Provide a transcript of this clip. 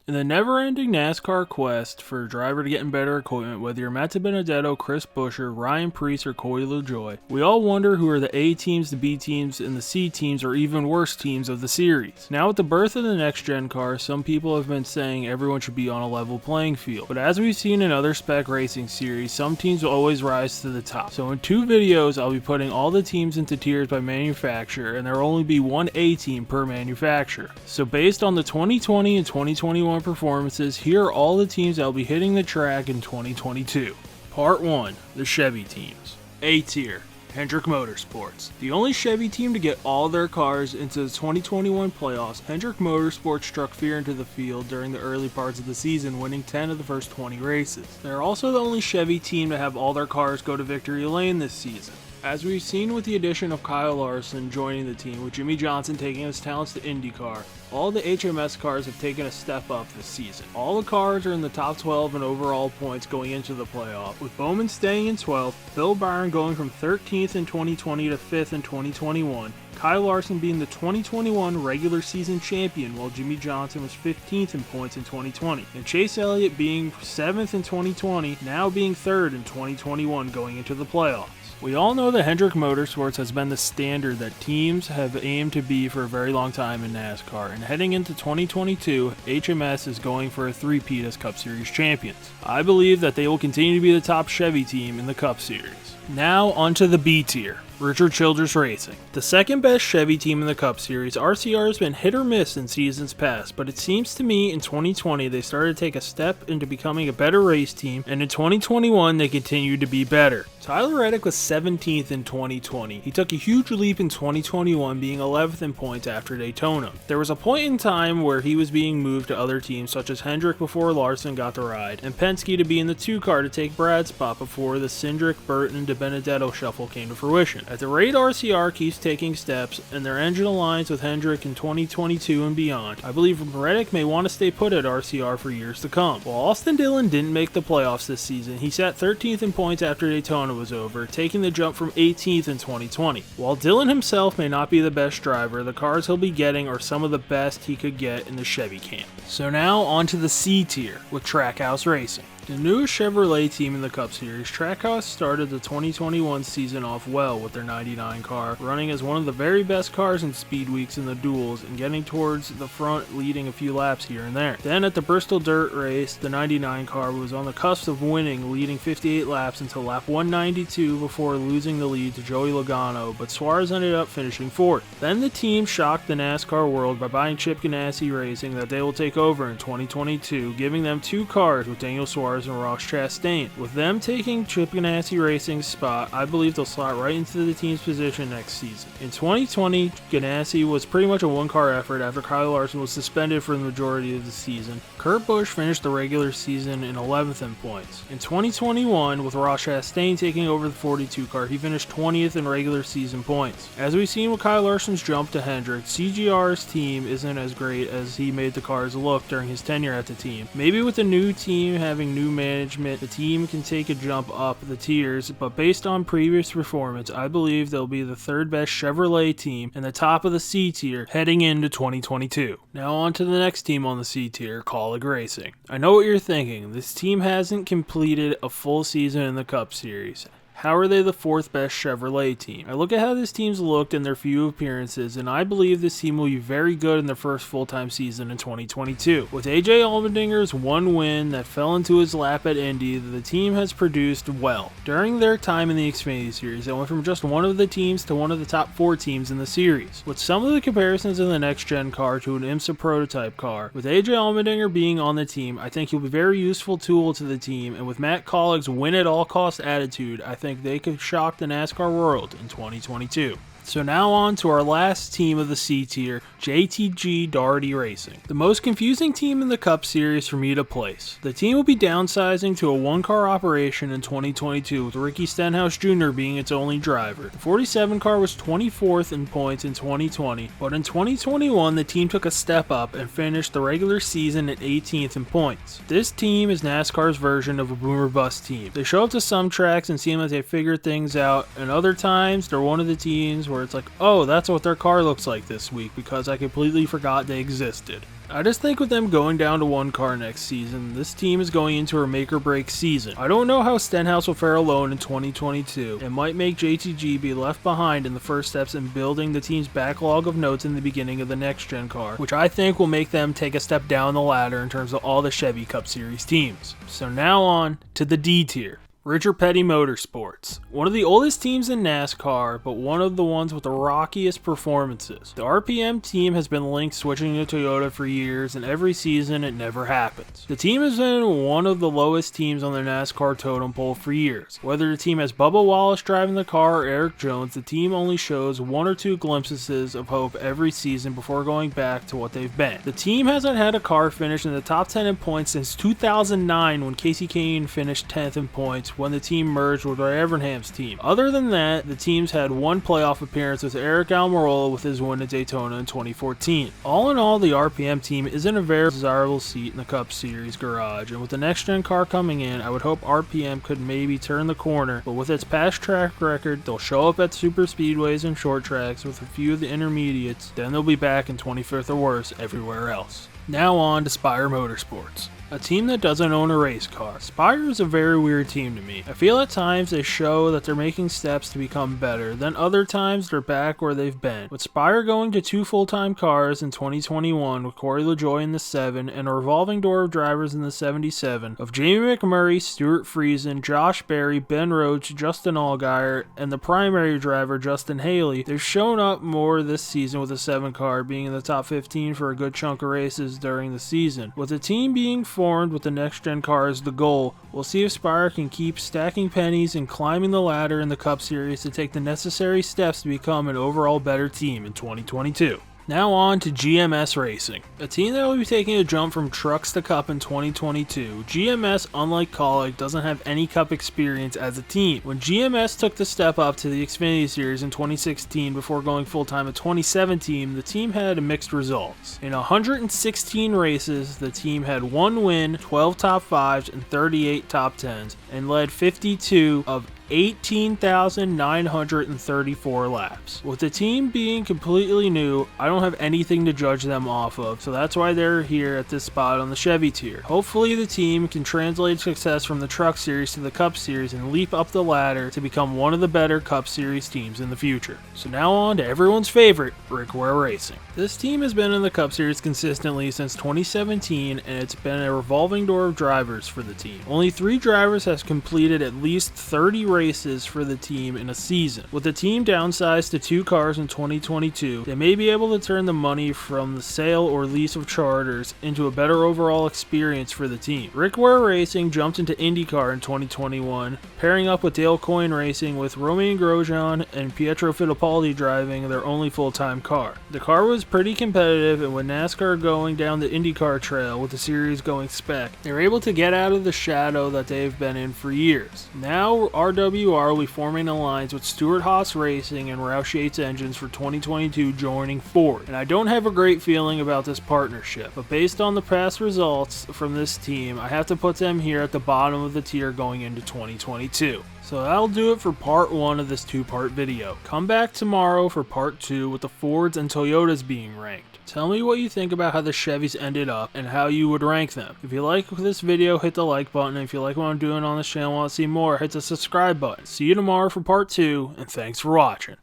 In the never-ending NASCAR quest for a driver to get in better equipment, whether you're Matt Benedetto, Chris Buescher, Ryan Preece, or Corey LaJoie, we all wonder who are the A teams, the B teams, and the C teams, or even worse teams of the series. Now with the birth of the next-gen car, some people have been saying everyone should be on a level playing field. But as we've seen in other spec racing series, some teams will always rise to the top. So in 2 videos, I'll be putting all the teams into tiers by manufacturer, and there will only be one A team per manufacturer. So based on the 2020 and 2021 performances, here are all the teams that will be hitting the track in 2022. Part 1. The Chevy teams. A tier. Hendrick Motorsports. The only Chevy team to get all their cars into the 2021 playoffs, Hendrick Motorsports struck fear into the field during the early parts of the season, winning 10 of the first 20 races. They're also the only Chevy team to have all their cars go to victory lane this season. As we've seen with the addition of Kyle Larson joining the team, with Jimmy Johnson taking his talents to IndyCar, all the HMS cars have taken a step up this season. All the cars are in the top 12 in overall points going into the playoff, with Bowman staying in 12th, Bill Byron going from 13th in 2020 to 5th in 2021, Kyle Larson being the 2021 regular season champion while Jimmy Johnson was 15th in points in 2020, and Chase Elliott being 7th in 2020, now being 3rd in 2021 going into the playoffs. We all know that Hendrick Motorsports has been the standard that teams have aimed to be for a very long time in NASCAR, and heading into 2022, HMS is going for a three-peat as Cup Series champions. I believe that they will continue to be the top Chevy team in the Cup Series. Now onto the B tier. Richard Childress Racing. The second best Chevy team in the Cup Series, RCR has been hit or miss in seasons past, but it seems to me in 2020 they started to take a step into becoming a better race team, and in 2021 they continued to be better. Tyler Reddick was 17th in 2020. He took a huge leap in 2021, being 11th in points after Daytona. There was a point in time where he was being moved to other teams such as Hendrick before Larson got the ride, and Penske to be in the 2 car to take Brad's spot before the Cindric, Burton, DiBenedetto shuffle came to fruition. At the rate RCR keeps taking steps and their engine aligns with Hendrick in 2022 and beyond, I believe Reddick may want to stay put at RCR for years to come. While Austin Dillon didn't make the playoffs this season, he sat 13th in points after Daytona was over, taking the jump from 18th in 2020. While Dillon himself may not be the best driver, the cars he'll be getting are some of the best he could get in the Chevy camp. So now on to the C tier with Trackhouse Racing. The newest Chevrolet team in the Cup Series, Trackhouse started the 2021 season off well with their 99 car, running as one of the very best cars in speed weeks in the duels and getting towards the front, leading a few laps here and there. Then at the Bristol Dirt race, the 99 car was on the cusp of winning, leading 58 laps until lap 192 before losing the lead to Joey Logano, but Suarez ended up finishing 4th. Then the team shocked the NASCAR world by buying Chip Ganassi Racing that they will take over in 2022, giving them 2 cars with Daniel Suarez and Ross Chastain. With them taking Chip Ganassi Racing's spot, I believe they'll slot right into the team's position next season. In 2020, Ganassi was pretty much a 1-car effort after Kyle Larson was suspended for the majority of the season. Kurt Busch finished the regular season in 11th in points. In 2021, with Ross Chastain taking over the 42 car, he finished 20th in regular season points. As we've seen with Kyle Larson's jump to Hendrick, CGR's team isn't as great as he made the cars look during his tenure at the team. Maybe with the new team having new management, the team can take a jump up the tiers, but based on previous performance, I believe they'll be the 3rd best Chevrolet team and the top of the C tier heading into 2022. Now on to the next team on the C tier, Kaulig Racing. I know what you're thinking, this team hasn't completed a full season in the Cup Series. How are they the 4th best Chevrolet team? I look at how this team's looked in their few appearances, and I believe this team will be very good in their first full-time season in 2022. With AJ Allmendinger's 1 win that fell into his lap at Indy, the team has produced well. During their time in the Xfinity Series, they went from just one of the teams to one of the top 4 teams in the series. With some of the comparisons in the next-gen car to an IMSA prototype car, with AJ Allmendinger being on the team, I think he'll be a very useful tool to the team, and with Matt Kaulig's win-at-all-cost attitude, I think they could shock the NASCAR world in 2022. So now on to our last team of the C tier, JTG Daugherty Racing. The most confusing team in the Cup Series for me to place. The team will be downsizing to a 1-car operation in 2022 with Ricky Stenhouse Jr. being its only driver. The 47 car was 24th in points in 2020, but in 2021 the team took a step up and finished the regular season at 18th in points. This team is NASCAR's version of a boomer bust team. They show up to some tracks and seem like they figured things out, and other times they're one of the teams where it's like, oh, that's what their car looks like this week because I completely forgot they existed. I just think with them going down to one car next season, this team is going into a make or break season. I don't know how Stenhouse will fare alone in 2022. It might make JTG be left behind in the first steps in building the team's backlog of notes in the beginning of the next gen car, which I think will make them take a step down the ladder in terms of all the Chevy Cup Series teams. So now on to the D tier. Richard Petty Motorsports. One of the oldest teams in NASCAR, but one of the ones with the rockiest performances. The RPM team has been linked switching to Toyota for years, and every season it never happens. The team has been one of the lowest teams on the NASCAR totem pole for years. Whether the team has Bubba Wallace driving the car or Eric Jones, the team only shows one or two glimpses of hope every season before going back to what they've been. The team hasn't had a car finish in the top 10 in points since 2009 when Casey Kane finished 10th in points when the team merged with Ray Evernham's team. Other than that, the team's had one playoff appearance with Eric Almirola with his win at Daytona in 2014. All in all, the RPM team is in a very desirable seat in the Cup Series garage, and with the next gen car coming in, I would hope RPM could maybe turn the corner, but with its past track record, they'll show up at super speedways and short tracks with a few of the intermediates, then they'll be back in 25th or worse everywhere else. Now on to Spire Motorsports. A team that doesn't own a race car. Spire is a very weird team to me. I feel at times they show that they're making steps to become better, then other times they're back where they've been. With Spire going to 2 full-time cars in 2021 with Corey LaJoie in the 7 and a revolving door of drivers in the 77 of Jamie McMurray, Stuart Friesen, Josh Berry, Ben Roach, Justin Allgaier, and the primary driver Justin Haley, they've shown up more this season with the 7 car being in the top 15 for a good chunk of races during the season. With the team being formed with the next gen car as the goal, we'll see if Spire can keep stacking pennies and climbing the ladder in the Cup Series to take the necessary steps to become an overall better team in 2022. Now on to GMS Racing, a team that will be taking a jump from trucks to Cup in 2022. GMS, unlike Kaulig, doesn't have any Cup experience as a team. When GMS took the step up to the Xfinity Series in 2016 before going full-time in 2017, the team had mixed results. In 116 races, the team had 1 win, 12 top 5s, and 38 top 10s, and led 52 of 18,934 laps. With the team being completely new, I don't have anything to judge them off of, so that's why they're here at this spot on the Chevy tier. Hopefully the team can translate success from the Truck Series to the Cup Series and leap up the ladder to become one of the better Cup Series teams in the future. So now on to everyone's favorite, Rick Ware Racing. This team has been in the Cup Series consistently since 2017, and it's been a revolving door of drivers for the team. Only 3 drivers have completed at least 30 races for the team in a season. With the team downsized to 2 cars in 2022, they may be able to turn the money from the sale or lease of charters into a better overall experience for the team. Rick Ware Racing jumped into IndyCar in 2021, pairing up with Dale Coyne Racing with Romain Grosjean and Pietro Fittipaldi driving their only full-time car. The car was pretty competitive, and with NASCAR going down the IndyCar trail with the series going spec, they were able to get out of the shadow that they've been in for years. Now RWR will be forming an alliance with Stewart-Haas Racing and Roush Yates Engines for 2022 joining Ford. And I don't have a great feeling about this partnership, but based on the past results from this team, I have to put them here at the bottom of the tier going into 2022. So that'll do it for part 1 of this 2-part video. Come back tomorrow for part 2 with the Fords and Toyotas being ranked. Tell me what you think about how the Chevys ended up and how you would rank them. If you like this video, hit the like button. If you like what I'm doing on this channel and want to see more, hit the subscribe button. See you tomorrow for part 2, and thanks for watching.